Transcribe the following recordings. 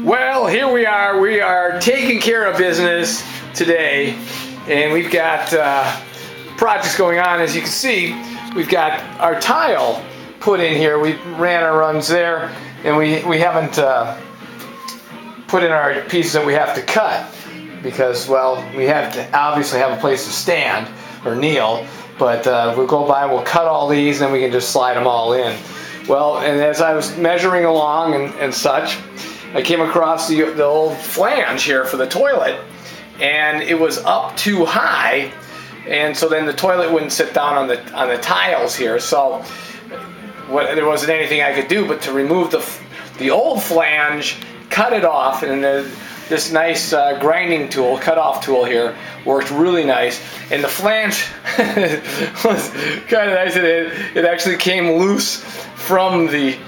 Well, here we are. We are taking care of business today, and we've got projects going on. As you can see, we've got our tile put in here. We ran our runs there, and we haven't put in our pieces that we have to cut because, well, we have to obviously have a place to stand or kneel, but we'll go by, we'll cut all these, and then we can just slide them all in. Well, and as I was measuring along and such, I came across the old flange here for the toilet, and it was up too high, and so then the toilet wouldn't sit down on the tiles here. So there wasn't anything I could do but to remove the old flange, cut it off, and this nice grinding tool, cut-off tool here, worked really nice. And the flange was kind of nice. It actually came loose from the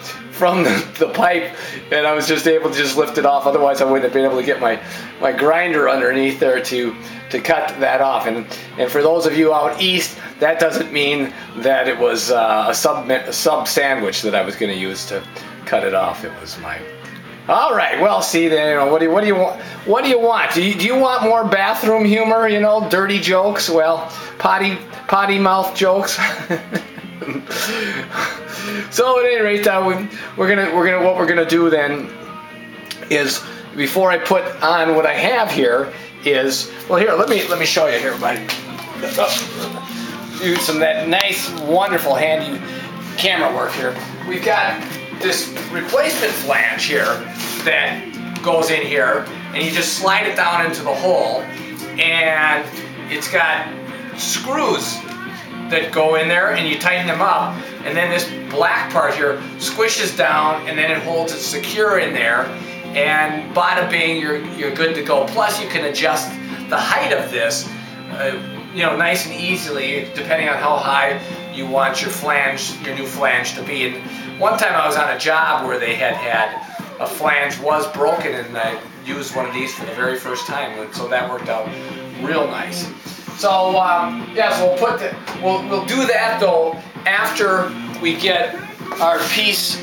pipe, and I was just able to just lift it off. Otherwise, I wouldn't have been able to get my grinder underneath there to cut that off. And for those of you out east, that doesn't mean that it was a sub sandwich that I was going to use to cut it off. It was my. All right. Well, see, then, what do you want? What do you want? Do you want more bathroom humor? You know, dirty jokes. Well, potty mouth jokes. So at any rate, what we're gonna do then is, before I put on what I have here, is, well, here, let me show you here, buddy. Do some of that nice, wonderful, handy camera work here. We've got this replacement flange here that goes in here, and you just slide it down into the hole, and it's got screws that go in there, and you tighten them up, and then this black part here squishes down, and then it holds it secure in there, and bada bing, you're good to go. Plus, you can adjust the height of this, nice and easily, depending on how high you want your new flange to be. And one time I was on a job where they had a flange was broken, and I used one of these for the very first time, and so that worked out real nice. So so we'll do that though after we get our piece,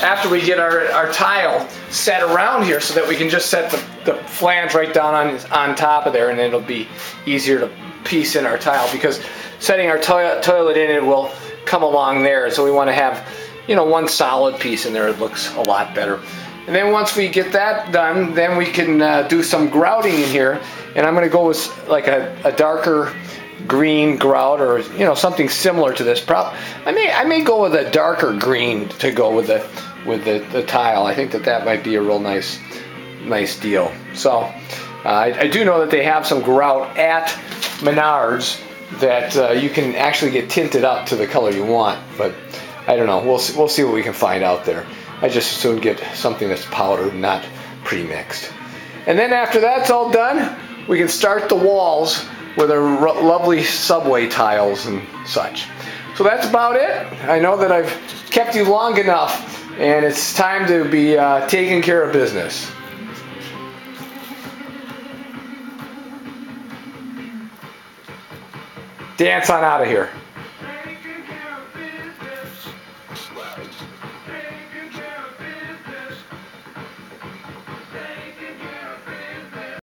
after we get our tile set around here, so that we can just set the flange right down on top of there, and it'll be easier to piece in our tile, because setting our toilet in, it will come along there. So we want to have, one solid piece in there. It looks a lot better. And then once we get that done, then we can do some grouting in here. And I'm going to go with like a darker green grout, or something similar to this. I may go with a darker green to go with the tile. I think that might be a real nice deal. So I do know that they have some grout at Menards that you can actually get tinted up to the color you want. But I don't know. We'll see what we can find out there. I just as soon get something that's powdered, not pre-mixed. And then after that's all done, we can start the walls with our lovely subway tiles and such. So that's about it. I know that I've kept you long enough, and it's time to be taking care of business. Dance on out of here.